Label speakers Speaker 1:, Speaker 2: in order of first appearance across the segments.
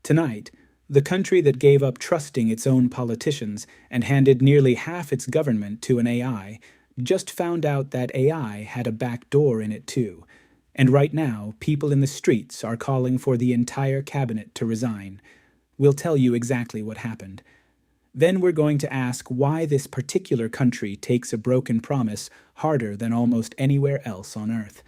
Speaker 1: Tonight, the country that gave up trusting its own politicians and handed nearly half its government to an AI just found out that AI had a back door in it too. And right now, people in the streets are calling for the entire cabinet to resign. We'll tell you exactly what happened. Then we're going to ask why this particular country takes a broken promise harder than almost anywhere else on Earth.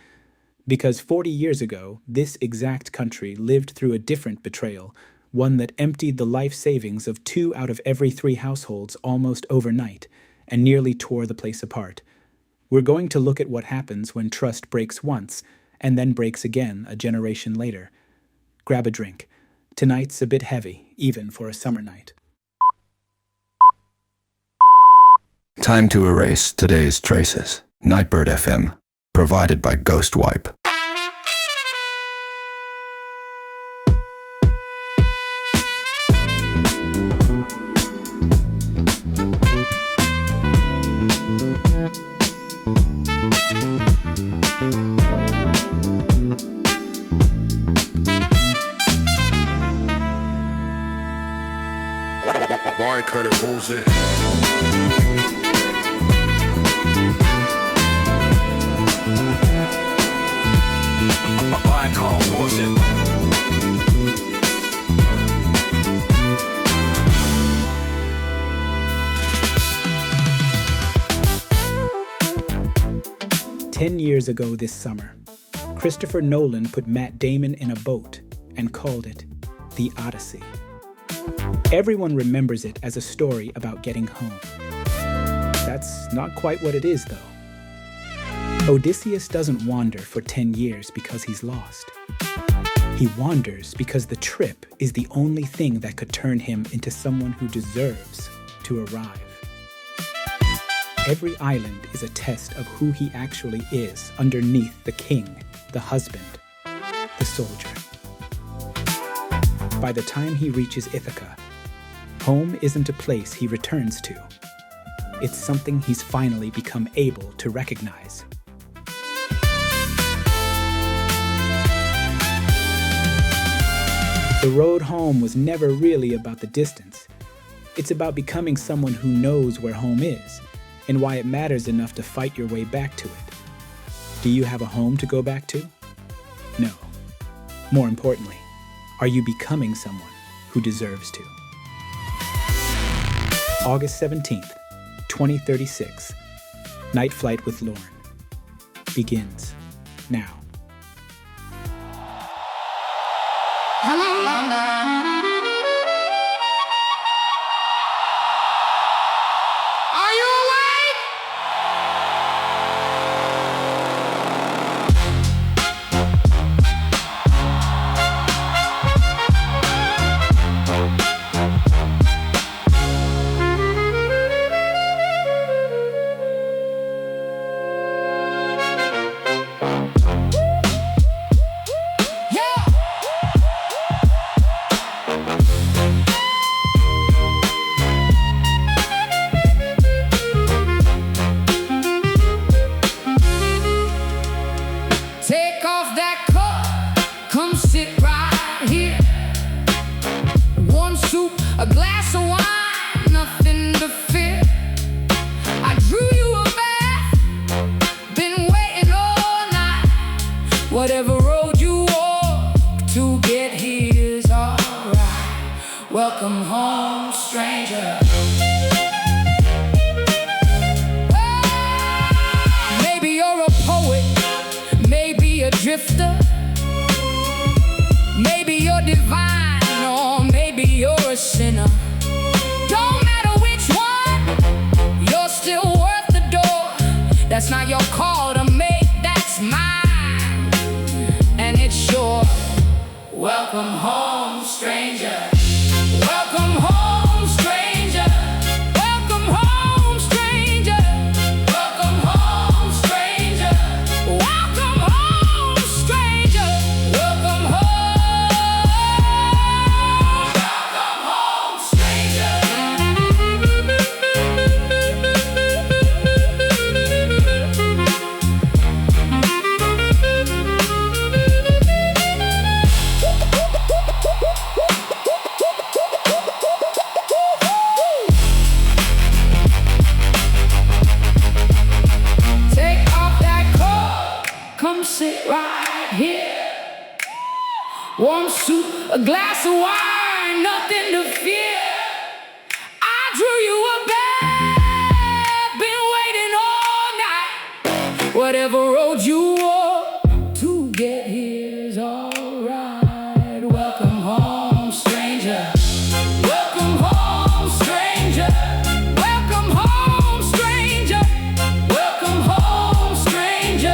Speaker 1: Because 40 years ago, this exact country lived through a different betrayal, one that emptied the life savings of 2 out of every 3 households almost overnight, and nearly tore the place apart. We're going to look at what happens when trust breaks once, and then breaks again a generation later. Grab a drink. Tonight's a bit heavy, even for a summer night.
Speaker 2: Time to erase today's traces. Nightbird FM, provided by Ghostwipe.
Speaker 3: Boy, cut it, who's it?
Speaker 1: Ten years ago this summer, Christopher Nolan put Matt Damon in a boat and called it The Odyssey. Everyone remembers it as a story about getting home. That's not quite what it is, though. Odysseus doesn't wander for 10 years because he's lost. He wanders because the trip is the only thing that could turn him into someone who deserves to arrive. Every island is a test of who he actually is underneath the king, the husband, the soldier. By the time he reaches Ithaca, home isn't a place he returns to. It's something he's finally become able to recognize. The road home was never really about the distance. It's about becoming someone who knows where home is and why it matters enough to fight your way back to it. Do you have a home to go back to? No. More importantly, are you becoming someone who deserves to? August 17th, 2036. Night Flight with Lauren begins now.
Speaker 4: Hello, London. Are you awake? Take off that coat, come sit right here. One soup, a glass of wine, nothing to fear. I drew you a bath, been waiting all night. Whatever road you walk to get here's alright. Welcome home, stranger. Maybe you're a poet, maybe a drifter, maybe you're divine, or maybe you're a sinner. Don't matter which one, you're still worth the door. That's not your call to make, that's mine. And it's your welcome home, stranger. Welcome home, stranger. Welcome home, stranger. Welcome home, stranger. Welcome home, stranger. Welcome home. Welcome home, stranger. come sit right here. Warm soup, a glass of wine, nothing to fear. I drew you a bed, been waiting all night. Whatever road you walk to get here's alright. Welcome home, stranger. Welcome home, stranger. Welcome home, stranger. Welcome home, stranger.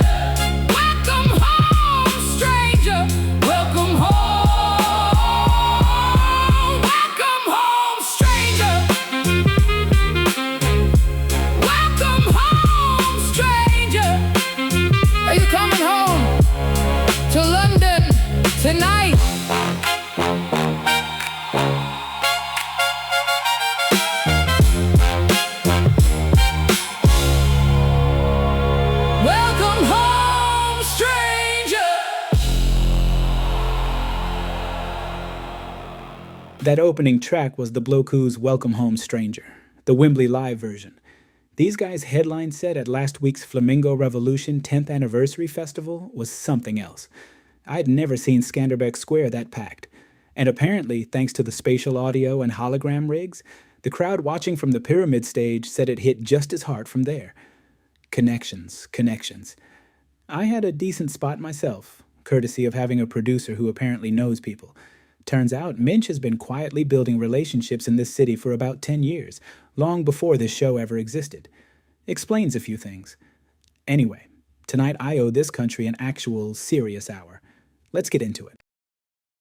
Speaker 4: Welcome home, stranger. Welcome home. Welcome home, stranger. Welcome home, stranger. Are you coming home to London tonight? Welcome home, stranger.
Speaker 1: That opening track was the Bloke Who's Welcome Home Stranger, the Wembley Live version. These guys' headline set at last week's Flamingo Revolution 10th Anniversary Festival was something else. I'd never seen Skanderbeg Square that packed. And apparently, thanks to the spatial audio and hologram rigs, the crowd watching from the Pyramid stage said it hit just as hard from there. Connections, connections. I had a decent spot myself, courtesy of having a producer who apparently knows people. Turns out Minch has been quietly building relationships in this city for about 10 years, long before this show ever existed. Explains a few things. Anyway, tonight I owe this country an actual serious hour. Let's get into it.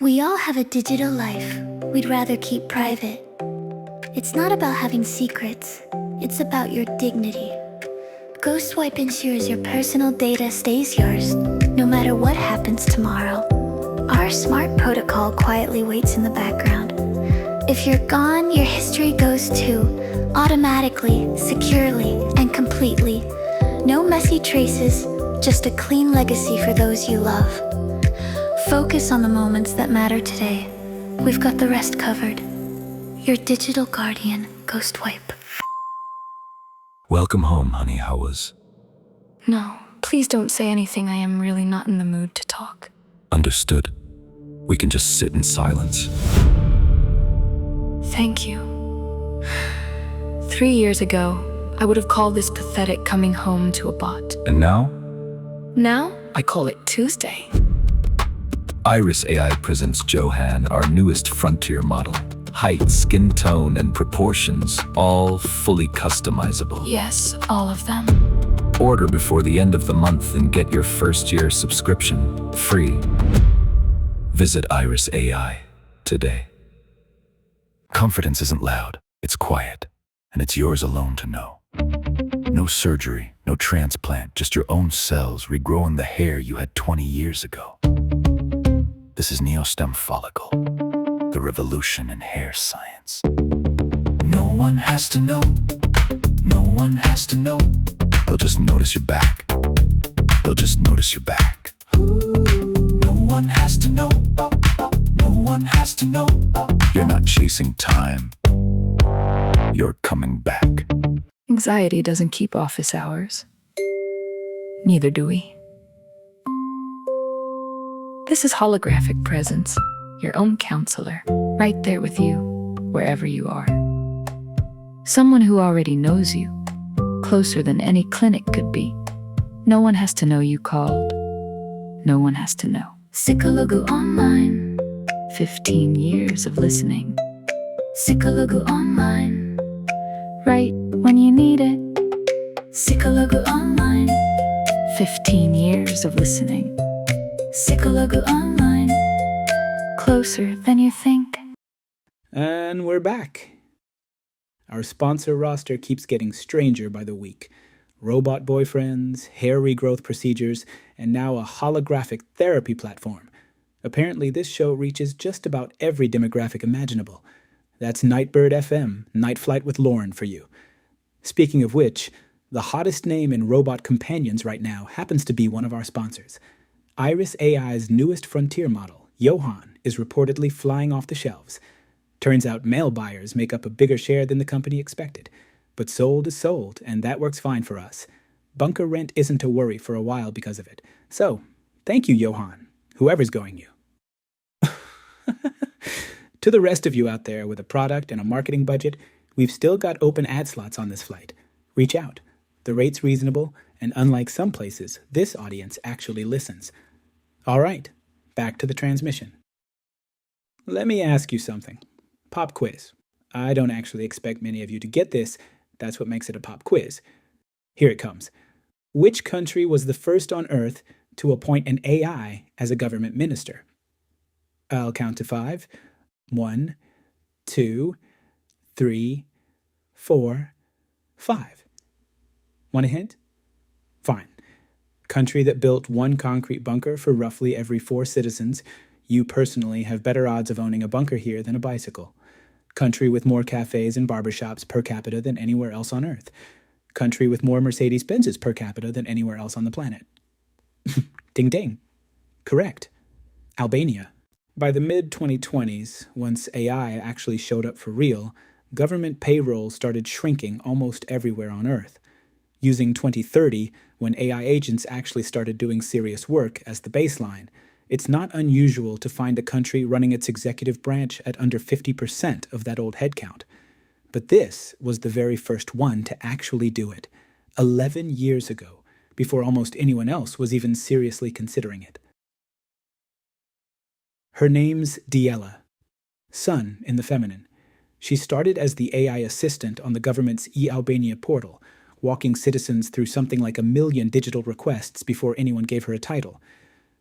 Speaker 3: We all have a digital life we'd rather keep private. It's not about having secrets, it's about your dignity. Ghostwipe ensures your personal data stays yours, no matter what happens tomorrow. Our smart protocol quietly waits in the background. If you're gone, your history goes too, automatically, securely, and completely. No messy traces, just a clean legacy for those you love. Focus on the moments that matter today. We've got the rest covered. Your digital guardian, Ghostwipe.
Speaker 2: Welcome home, honey. How was?
Speaker 5: No, please don't say anything. I am really not in the mood to talk.
Speaker 2: Understood. We can just sit in silence.
Speaker 5: Thank you. 3 years ago, I would have called this pathetic coming home to a bot.
Speaker 2: And now?
Speaker 5: Now, I call it Tuesday.
Speaker 2: Iris AI presents Johan, our newest frontier model. Height, skin tone, and proportions, all fully customizable.
Speaker 5: Yes, all of them.
Speaker 2: Order before the end of the month and get your first-year subscription free. Visit Iris AI today. Confidence isn't loud, it's quiet, and it's yours alone to know. No surgery, no transplant, just your own cells regrowing the hair you had 20 years ago. This is Neostem Follicle, the revolution in hair science. No one has to know, no one has to know. They'll just notice your back. They'll just notice your back. No one has to know, no one has to know. You're not chasing time, you're coming back.
Speaker 5: Anxiety doesn't keep office hours. Neither do we. This is holographic presence, your own counselor, right there with you, wherever you are. Someone who already knows you, closer than any clinic could be. No one has to know you called. No one has to know.
Speaker 3: Psychologu Online.
Speaker 5: 15 years of listening.
Speaker 3: Psychologu Online.
Speaker 5: Right when you need it.
Speaker 3: Psychologu Online.
Speaker 5: 15 years of listening.
Speaker 3: Psychologu Online.
Speaker 5: Closer than you think.
Speaker 1: And we're back. Our sponsor roster keeps getting stranger by the week. Robot boyfriends, hair regrowth procedures, and now a holographic therapy platform. Apparently this show reaches just about every demographic imaginable. That's Nightbird FM, Night Flight with Lauren for you. Speaking of which, the hottest name in robot companions right now happens to be one of our sponsors. Iris AI's newest frontier model, Johan, is reportedly flying off the shelves. Turns out male buyers make up a bigger share than the company expected. But sold is sold, and that works fine for us. Bunker rent isn't a worry for a while because of it. So, thank you, Johan, whoever's going you. To the rest of you out there with a product and a marketing budget, we've still got open ad slots on this flight. Reach out. The rate's reasonable, and unlike some places, this audience actually listens. All right, back to the transmission. Let me ask you something. Pop quiz. I don't actually expect many of you to get this. That's what makes it a pop quiz. Here it comes. Which country was the first on Earth to appoint an AI as a government minister? I'll count to 5. 1, 2, 3, 4, 5. Want a hint? Fine. Country that built one concrete bunker for roughly every 4 citizens. You personally have better odds of owning a bunker here than a bicycle. Country with more cafes and barbershops per capita than anywhere else on Earth. Country with more Mercedes-Benzes per capita than anywhere else on the planet. Ding ding. Correct. Albania. By the mid-2020s, once AI actually showed up for real, government payroll started shrinking almost everywhere on Earth. Using 2030, when AI agents actually started doing serious work, as the baseline, it's not unusual to find a country running its executive branch at under 50% of that old headcount. But this was the very first one to actually do it, 11 years ago, before almost anyone else was even seriously considering it. Her name's Diela, son in the feminine. She started as the AI assistant on the government's e-Albania portal, walking citizens through something like 1 million digital requests before anyone gave her a title.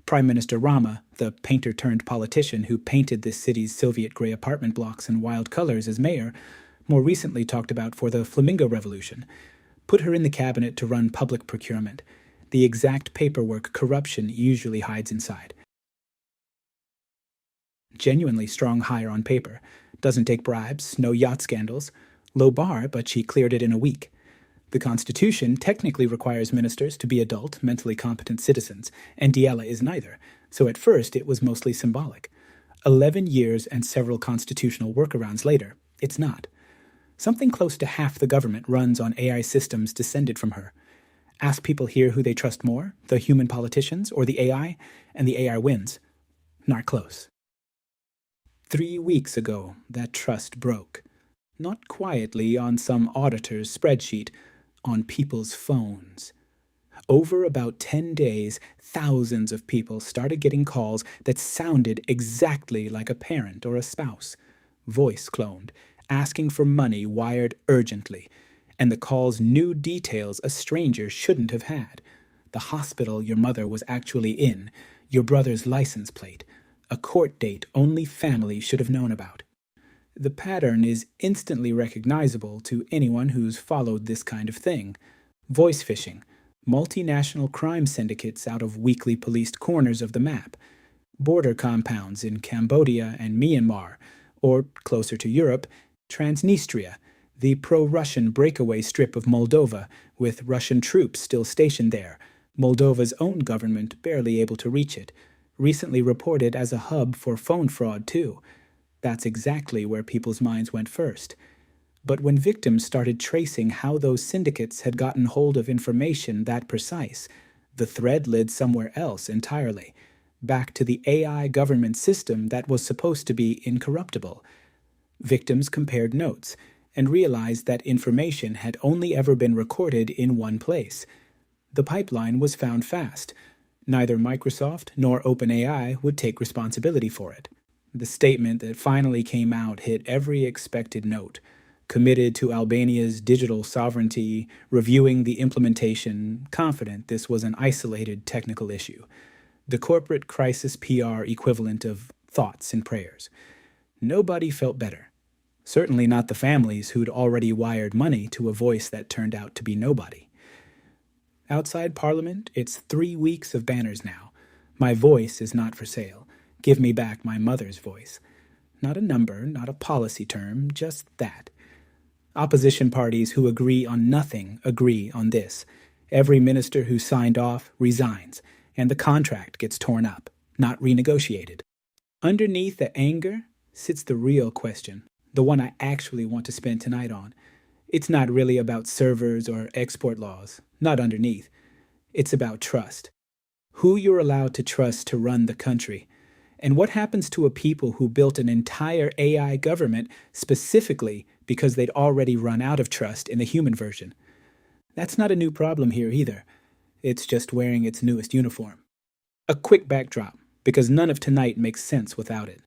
Speaker 1: Prime Minister Rama, the painter-turned-politician who painted this city's Soviet gray apartment blocks in wild colors as mayor, more recently talked about for the Flamingo Revolution, put her in the cabinet to run public procurement, the exact paperwork corruption usually hides inside. Genuinely strong hire on paper. Doesn't take bribes, no yacht scandals. Low bar, but she cleared it in a week. The Constitution technically requires ministers to be adult, mentally competent citizens, and Diela is neither, so at first it was mostly symbolic. 11 years and several constitutional workarounds later, it's not. Something close to half the government runs on AI systems descended from her. Ask people here who they trust more, the human politicians or the AI, and the AI wins. Not close. 3 weeks ago, that trust broke. Not quietly on some auditor's spreadsheet, on people's phones. Over about 10 days, thousands of people started getting calls that sounded exactly like a parent or a spouse, voice cloned, asking for money wired urgently, and the call's new details a stranger shouldn't have had. The hospital your mother was actually in, your brother's license plate, a court date only family should have known about. The pattern is instantly recognizable to anyone who's followed this kind of thing. Voice phishing, multinational crime syndicates out of weakly policed corners of the map, border compounds in Cambodia and Myanmar, or, closer to Europe, Transnistria, the pro-Russian breakaway strip of Moldova, with Russian troops still stationed there, Moldova's own government barely able to reach it, recently reported as a hub for phone fraud too. That's exactly where people's minds went first. But when victims started tracing how those syndicates had gotten hold of information that precise, the thread led somewhere else entirely, back to the AI government system that was supposed to be incorruptible. Victims compared notes and realized that information had only ever been recorded in one place. The pipeline was found fast. Neither Microsoft nor OpenAI would take responsibility for it. The statement that finally came out hit every expected note. Committed to Albania's digital sovereignty, reviewing the implementation, confident this was an isolated technical issue. The corporate crisis PR equivalent of thoughts and prayers. Nobody felt better. Certainly not the families who'd already wired money to a voice that turned out to be nobody. Outside Parliament, it's 3 weeks of banners now. My voice is not for sale. Give me back my mother's voice. Not a number, not a policy term, just that. Opposition parties who agree on nothing agree on this. Every minister who signed off resigns, and the contract gets torn up, not renegotiated. Underneath the anger sits the real question, the one I actually want to spend tonight on. It's not really about servers or export laws, not underneath. It's about trust. Who you're allowed to trust to run the country. And what happens to a people who built an entire AI government specifically because they'd already run out of trust in the human version? That's not a new problem here either. It's just wearing its newest uniform. A quick backdrop, because none of tonight makes sense without it.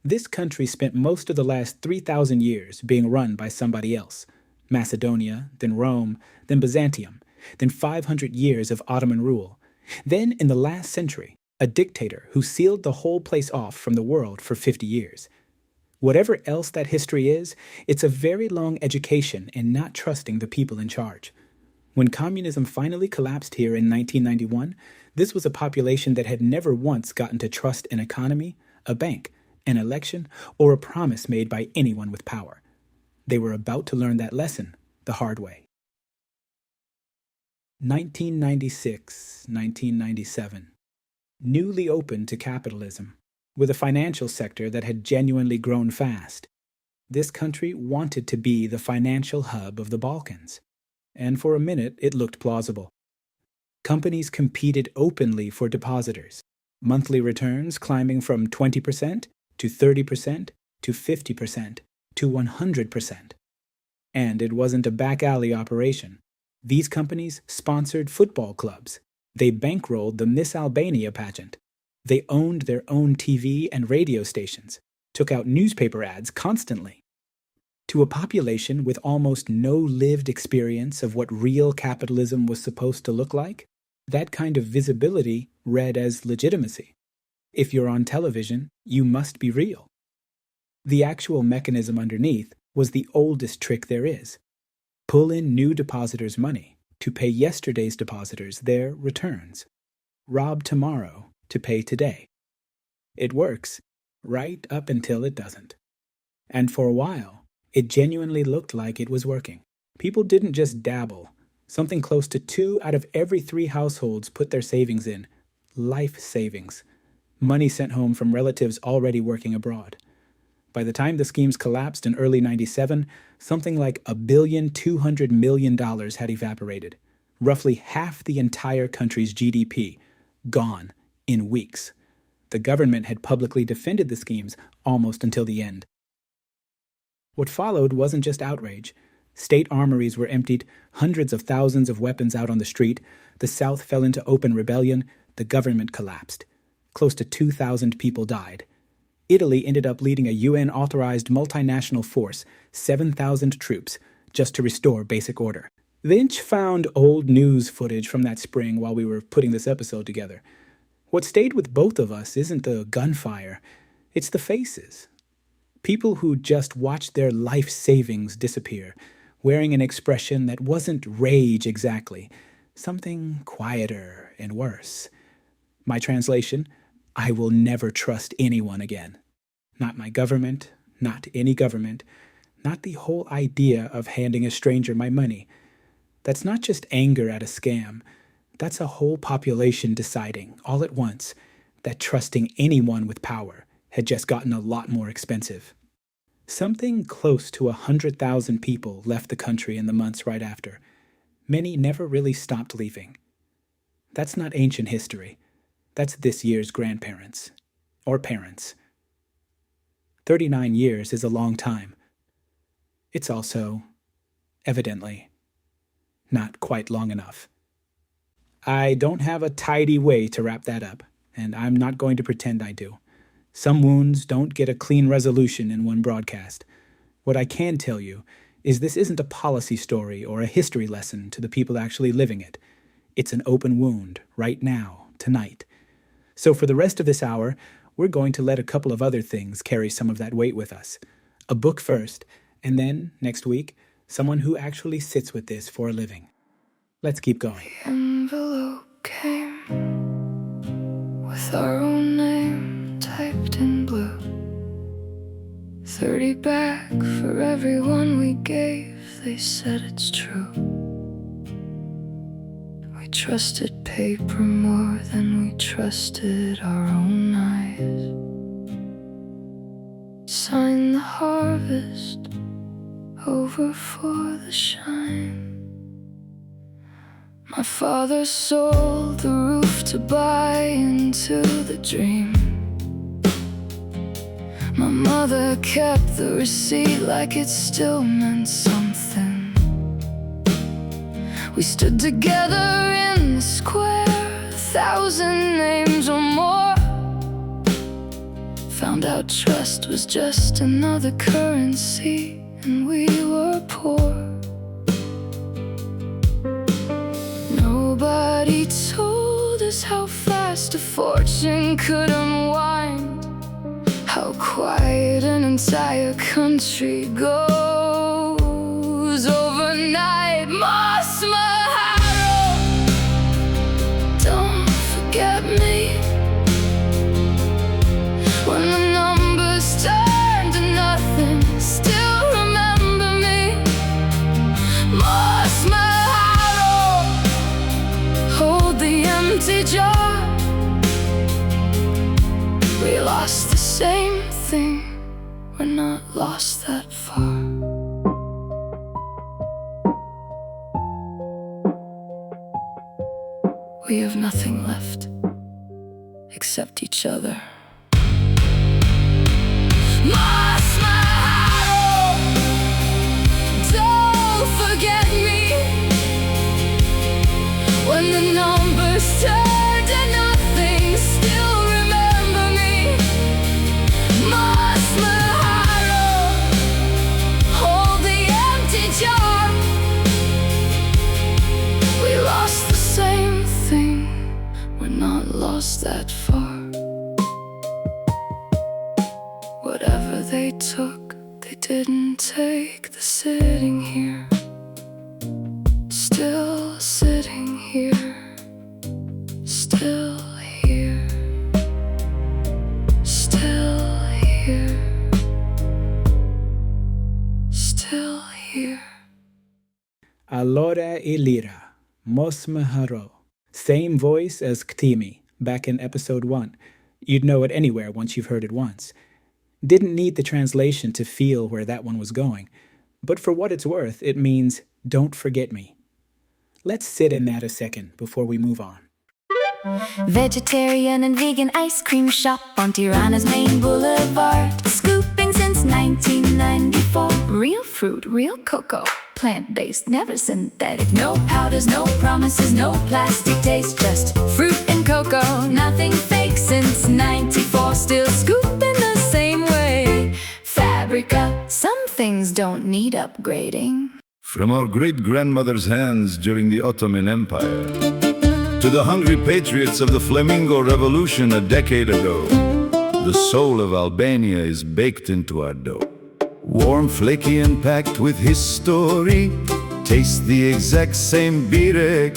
Speaker 1: This country spent most of the last 3,000 years being run by somebody else. Macedonia, then Rome, then Byzantium, then 500 years of Ottoman rule. Then, in the last century, a dictator who sealed the whole place off from the world for 50 years. Whatever else that history is, it's a very long education in not trusting the people in charge. When communism finally collapsed here in 1991, this was a population that had never once gotten to trust an economy, a bank, an election, or a promise made by anyone with power. They were about to learn that lesson the hard way. 1996, 1997. Newly open to capitalism, with a financial sector that had genuinely grown fast. This country wanted to be the financial hub of the Balkans. And for a minute, it looked plausible. Companies competed openly for depositors, monthly returns climbing from 20% to 30% to 50% to 100%. And it wasn't a back alley operation. These companies sponsored football clubs. They bankrolled the Miss Albania pageant. They owned their own TV and radio stations, took out newspaper ads constantly. To a population with almost no lived experience of what real capitalism was supposed to look like, that kind of visibility read as legitimacy. If you're on television, you must be real. The actual mechanism underneath was the oldest trick there is. Pull in new depositors' money to pay yesterday's depositors their returns. Rob tomorrow to pay today. It works, right up until it doesn't. And for a while, it genuinely looked like it was working. People didn't just dabble. Something close to 2 out of every 3 households put their savings in. Life savings. Money sent home from relatives already working abroad. By the time the schemes collapsed in early 97, something like $1.2 billion had evaporated. Roughly half the entire country's GDP. Gone in weeks. The government had publicly defended the schemes almost until the end. What followed wasn't just outrage. State armories were emptied, hundreds of thousands of weapons out on the street, the South fell into open rebellion, the government collapsed. Close to 2,000 people died. Italy ended up leading a UN-authorized multinational force, 7,000 troops, just to restore basic order. Lynch found old news footage from that spring while we were putting this episode together. What stayed with both of us isn't the gunfire, it's the faces. People who just watched their life savings disappear, wearing an expression that wasn't rage exactly, something quieter and worse. My translation, I will never trust anyone again. Not my government, not any government, not the whole idea of handing a stranger my money. That's not just anger at a scam. That's a whole population deciding, all at once, that trusting anyone with power had just gotten a lot more expensive. Something close to 100,000 people left the country in the months right after. Many never really stopped leaving. That's not ancient history. That's this year's grandparents. Or parents. 39 years is a long time. It's also, evidently, not quite long enough. I don't have a tidy way to wrap that up, and I'm not going to pretend I do. Some wounds don't get a clean resolution in one broadcast. What I can tell you is this isn't a policy story or a history lesson to the people actually living it. It's an open wound, right now, tonight. So for the rest of this hour, we're going to let a couple of other things carry some of that weight with us. A book first, and then, next week, someone who actually sits with this for a living. Let's keep going.
Speaker 4: The envelope came with our own name typed in blue. 30 back for everyone we gave, they said it's true. We trusted paper more than we trusted our own eyes. Sign the harvest, over for the shine. My father sold the roof to buy into the dream. My mother kept the receipt like it still meant something. We stood together in the square, 1,000 names or more. Found out trust was just another currency, and we were poor. Nobody told us how fast a fortune could unwind, how quiet an entire country goes overnight. Mas Maharo, don't forget me. When the numbers turn to nothing, still remember me. Mas Maharo, hold the empty jar. We lost the same thing, we're not lost that far. We have nothing left except each other. Mas Maharo, don't forget me. When the numbers turn to nothing, still remember me. Mas Maharo, hold the empty jar. We lost the same thing, we're not lost that far. Whatever they took, they didn't take the sitting here. Still sitting here. Still here. Still here. Still here.
Speaker 1: Allora Ilira, Mas Maharo. Same voice as Ktimi, back in episode 1. You'd know it anywhere once you've heard it once. Didn't need the translation to feel where that one was going. But for what it's worth, it means, don't forget me. Let's sit in that a second before we move on.
Speaker 6: Vegetarian and vegan ice cream shop on Tirana's main boulevard. Scooping since 1994.
Speaker 5: Real fruit, real cocoa, plant-based, never synthetic.
Speaker 6: No powders, no promises, no plastic taste. Just fruit and cocoa, nothing fake since 94. Still scooping the same way. Fabrica, some things don't need upgrading.
Speaker 7: From our great-grandmother's hands during the Ottoman Empire, to the hungry patriots of the Flamingo Revolution a decade ago, the soul of Albania is baked into our dough. Warm, flaky, and packed with history, taste the exact same birek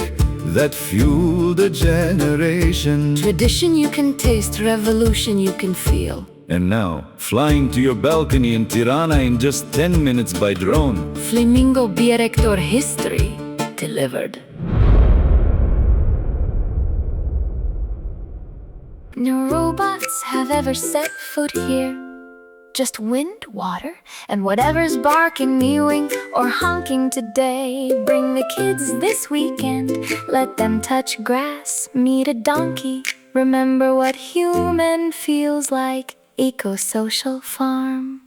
Speaker 7: that fueled a generation.
Speaker 6: Tradition you can taste, revolution you can feel.
Speaker 7: And now, flying to your balcony in Tirana in just 10 minutes by drone.
Speaker 6: Flamingo Bierektor history delivered. No robots have ever set foot here. Just wind, water, and whatever's barking, mewing, or honking today. Bring the kids this weekend, let them touch grass, meet a donkey. Remember what human feels like. Eco-social farm.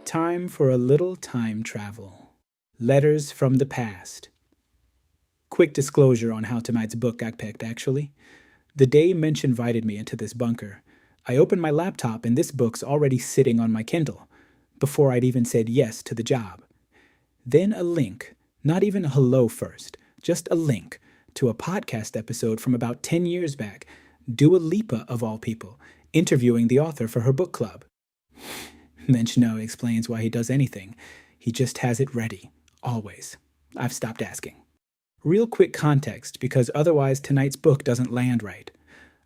Speaker 1: Time for a little time travel. Letters from the past. Quick disclosure on how tonight's book got picked, actually. The day Minch invited me into this bunker, I opened my laptop and this book's already sitting on my Kindle, before I'd even said yes to the job. Then a link, not even a hello first, just a link to a podcast episode from about 10 years back, Dua Lipa of all people, interviewing the author for her book club. Minch no explains why he does anything. He just has it ready, always. I've stopped asking. Real quick context, because otherwise tonight's book doesn't land right.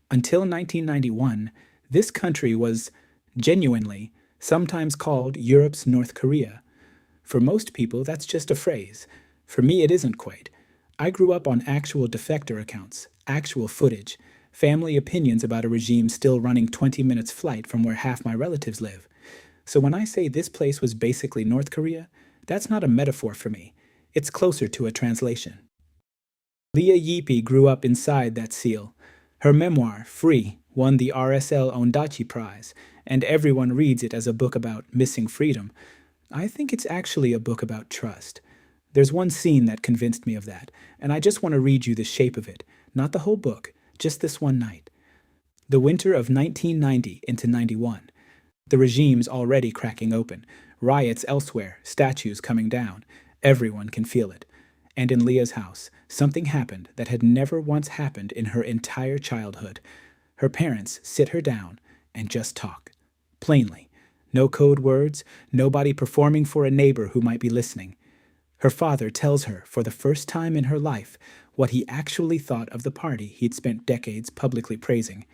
Speaker 1: Until 1991, this country was Genuinely, sometimes called Europe's North Korea. For most people, that's just a phrase. For me, it isn't quite. I grew up on actual defector accounts, actual footage, family opinions about a regime still running 20 minutes flight from where half my relatives live. So when I say this place was basically North Korea, that's not a metaphor for me. It's closer to a translation. Leah Yipi grew up inside that seal. Her memoir, Free, won the RSL Ondaatje Prize, and everyone reads it as a book about missing freedom. I think it's actually a book about trust. There's one scene that convinced me of that, and I just want to read you the shape of it, not the whole book, just this one night. The winter of 1990 into 91. The regime's already cracking open. Riots elsewhere, statues coming down. Everyone can feel it. And in Leah's house, something happened that had never once happened in her entire childhood. Her parents sit her down and just talk. Plainly. No code words, nobody performing for a neighbor who might be listening. Her father tells her, for the first time in her life, what he actually thought of the party he'd spent decades publicly praising.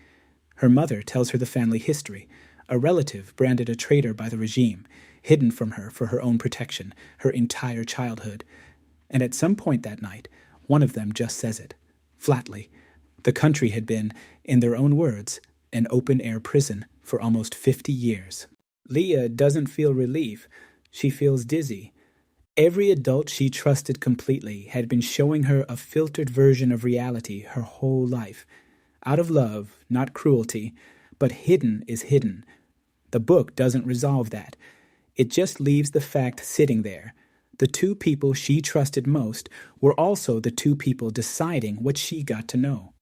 Speaker 1: Her mother tells her the family history, a relative branded a traitor by the regime, hidden from her for her own protection, her entire childhood. And at some point that night, one of them just says it, flatly. The country had been, in their own words, an open-air prison for almost 50 years. Leah doesn't feel relief. She feels dizzy. Every adult she trusted completely had been showing her a filtered version of reality her whole life. Out of love, not cruelty, but hidden is hidden. The book doesn't resolve that. It just leaves the fact sitting there. The two people she trusted most were also the two people deciding what she got to know.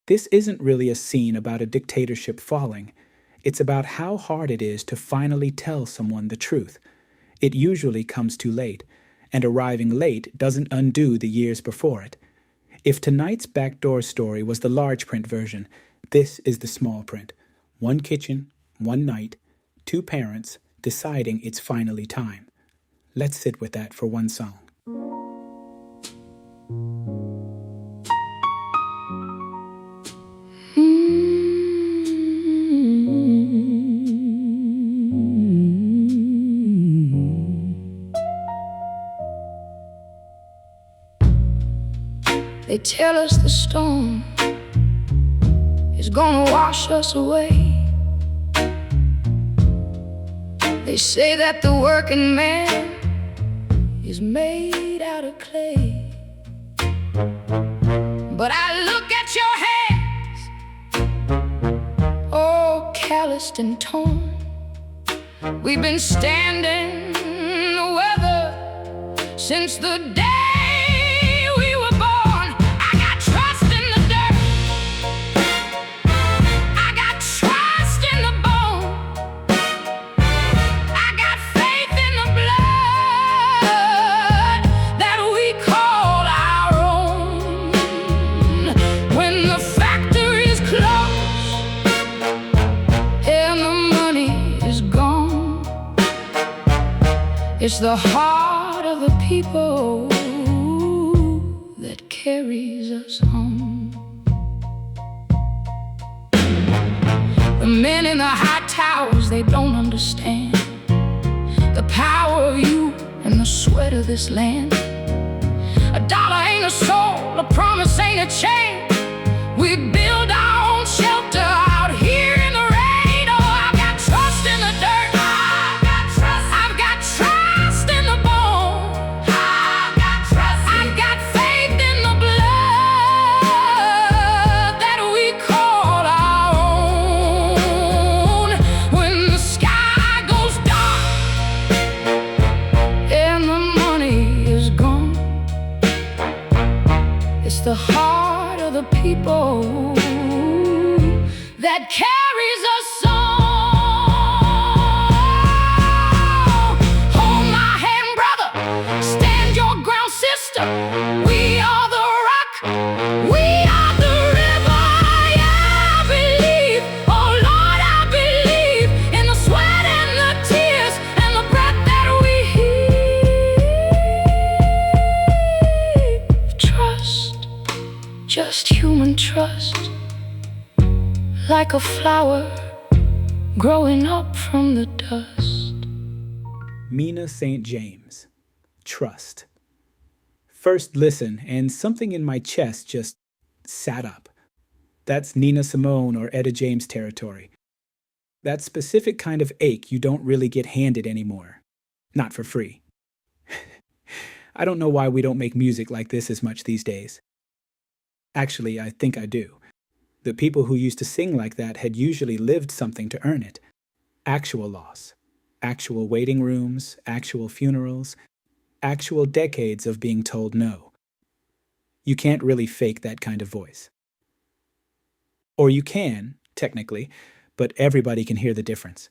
Speaker 1: This isn't really a scene about a dictatorship falling. It's about how hard it is to finally tell someone the truth. It usually comes too late, and arriving late doesn't undo the years before it. If tonight's backdoor story was the large print version, this is the small print. One kitchen, one night, two parents deciding it's finally time. Let's sit with that for one song.
Speaker 4: They tell us the storm is gonna wash us away. They say that the working man is made out of clay. But I look at your hands, all calloused and torn. We've been standing the weather since the day we were born. I got trust in the dirt, I got trust in the bone, I got faith in the blood that we call our own. When the factory's closed and the money is gone, it's the heart of the people that carries us home. The men in the high towers, they don't understand the power of you and the sweat of this land. A dollar ain't a soul, a promise ain't a chain. We build our own shelter out here in the rain. Oh, I've got trust in the dirt, I've got trust in the bone, I've got faith in the blood that we call our own. When the sky goes dark and the money is gone, it's the heart of the people that carries us on. Hold my hand, brother, stand your ground, sister. We are the rock, we are the river. Yeah, I believe, oh Lord, I believe in the sweat and the tears and the breath that we heave. Trust, just human trust, like a flower growing up from the dust.
Speaker 1: Mina St. James. Trust. First listen, and something in my chest just sat up. That's Nina Simone or Etta James territory. That specific kind of ache you don't really get handed anymore. Not for free. I don't know why we don't make music like this as much these days. Actually, I think I do. The people who used to sing like that had usually lived something to earn it. Actual loss. Actual waiting rooms, actual funerals, actual decades of being told no. You can't really fake that kind of voice. Or you can, technically, but everybody can hear the difference.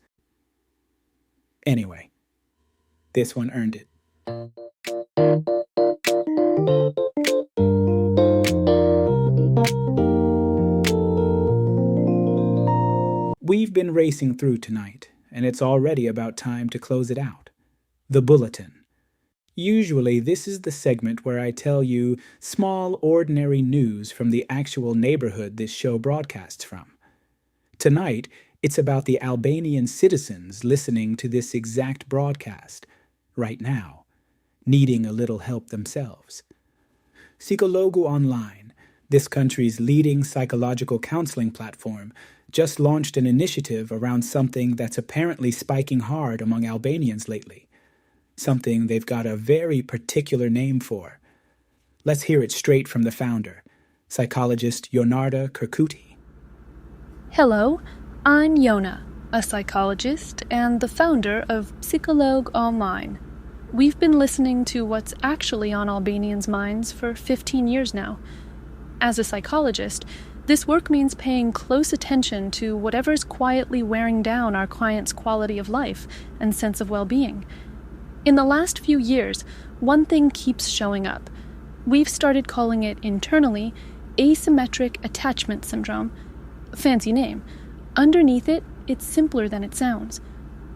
Speaker 1: Anyway, this one earned it. We've been racing through tonight, and it's already about time to close it out. The Bulletin. Usually, this is the segment where I tell you small, ordinary news from the actual neighborhood this show broadcasts from. Tonight, it's about the Albanian citizens listening to this exact broadcast, right now, needing a little help themselves. Psikologu Online, this country's leading psychological counseling platform, just launched an initiative around something that's apparently spiking hard among Albanians lately. Something they've got a very particular name for. Let's hear it straight from the founder, psychologist Yonarda Kirkuti.
Speaker 8: Hello, I'm Yona, a psychologist and the founder of Psikologu Online. We've been listening to what's actually on Albanians' minds for 15 years now. As a psychologist, this work means paying close attention to whatever's quietly wearing down our clients' quality of life and sense of well-being. In the last few years, one thing keeps showing up. We've started calling it internally asymmetric attachment syndrome. Fancy name. Underneath it, it's simpler than it sounds.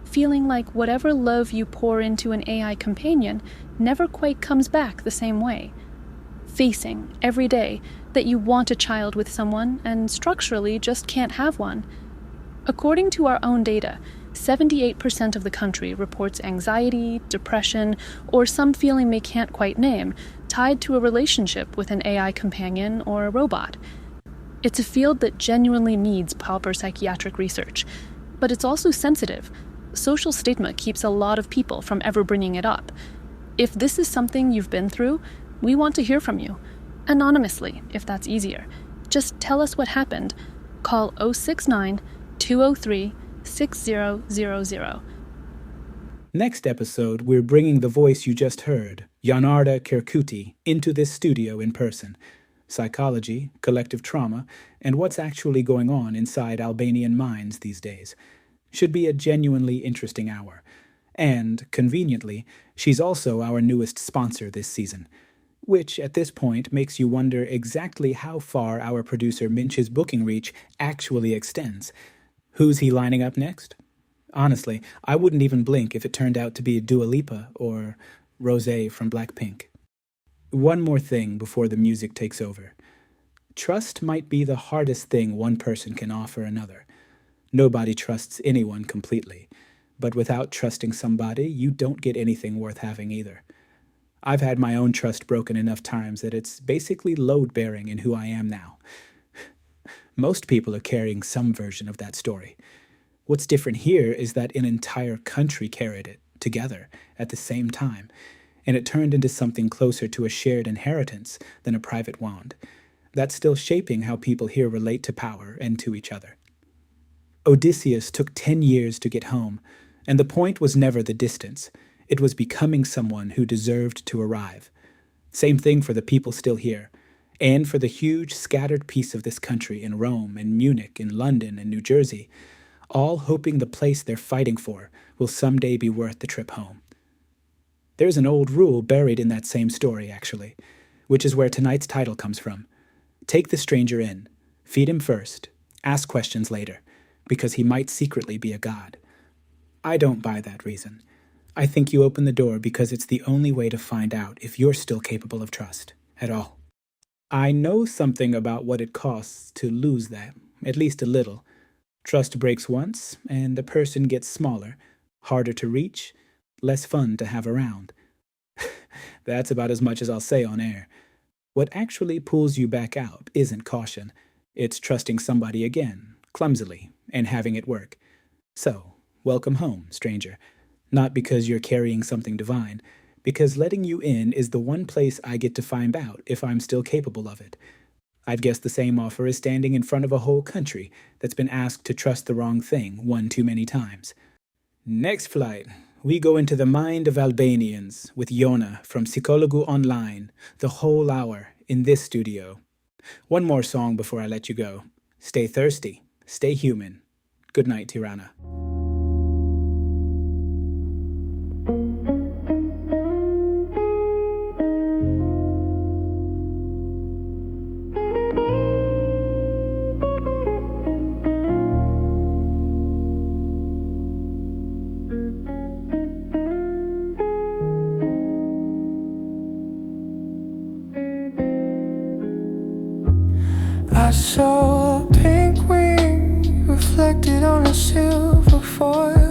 Speaker 8: Feeling like whatever love you pour into an AI companion never quite comes back the same way. Facing, every day, that you want a child with someone and structurally just can't have one. According to our own data, 78% of the country reports anxiety, depression, or some feeling they can't quite name, tied to a relationship with an AI companion or a robot. It's a field that genuinely needs proper psychiatric research, but it's also sensitive. Social stigma keeps a lot of people from ever bringing it up. If this is something you've been through, we want to hear from you. Anonymously, if that's easier. Just tell us what happened. Call 069-203-6000.
Speaker 1: Next episode, we're bringing the voice you just heard, Yonarda Kirkuti, into this studio in person. Psychology, collective trauma, and what's actually going on inside Albanian minds these days. Should be a genuinely interesting hour. And, conveniently, she's also our newest sponsor this season. Which, at this point, makes you wonder exactly how far our producer Minch's booking reach actually extends. Who's he lining up next? Honestly, I wouldn't even blink if it turned out to be Dua Lipa or Rosé from Blackpink. One more thing before the music takes over. Trust might be the hardest thing one person can offer another. Nobody trusts anyone completely, but without trusting somebody, you don't get anything worth having either. I've had my own trust broken enough times that it's basically load-bearing in who I am now. Most people are carrying some version of that story. What's different here is that an entire country carried it, together, at the same time, and it turned into something closer to a shared inheritance than a private wand. That's still shaping how people here relate to power and to each other. Odysseus took 10 years to get home, and the point was never the distance. It was becoming someone who deserved to arrive. Same thing for the people still here, and for the huge scattered piece of this country in Rome and Munich and London and New Jersey, all hoping the place they're fighting for will someday be worth the trip home. There's an old rule buried in that same story, actually, which is where tonight's title comes from. Take the stranger in, feed him first, ask questions later, because he might secretly be a god. I don't buy that reason. I think you open the door because it's the only way to find out if you're still capable of trust, at all. I know something about what it costs to lose that, at least a little. Trust breaks once, and the person gets smaller, harder to reach, less fun to have around. That's about as much as I'll say on air. What actually pulls you back out isn't caution. It's trusting somebody again, clumsily, and having it work. So, welcome home, stranger. Not because you're carrying something divine, because letting you in is the one place I get to find out if I'm still capable of it. I'd guess the same offer as standing in front of a whole country that's been asked to trust the wrong thing one too many times. Next flight, we go into the mind of Albanians with Yona from Psikologu Online, the whole hour in this studio. One more song before I let you go. Stay thirsty, stay human. Good night, Tirana.
Speaker 9: I saw a pink wing reflected on a silver foil,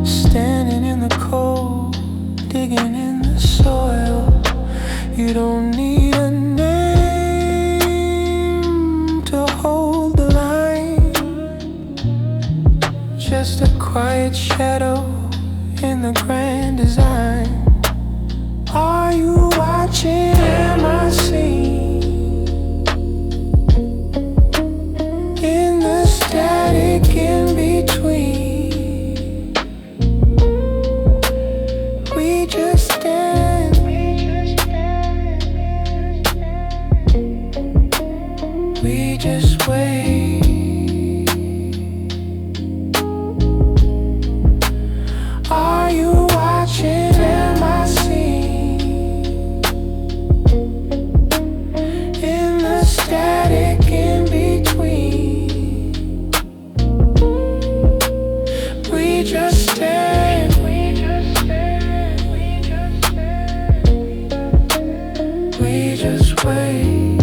Speaker 9: standing in the cold, digging in the soil. You don't need a name to hold the line, just a quiet shadow in the grand design. Are you watching? Am I seeing? Static in between, we just stand, we just wait. Are you watching? Am I seeing? In the static in between, we just stand, we just stand, we just stand, we just wait.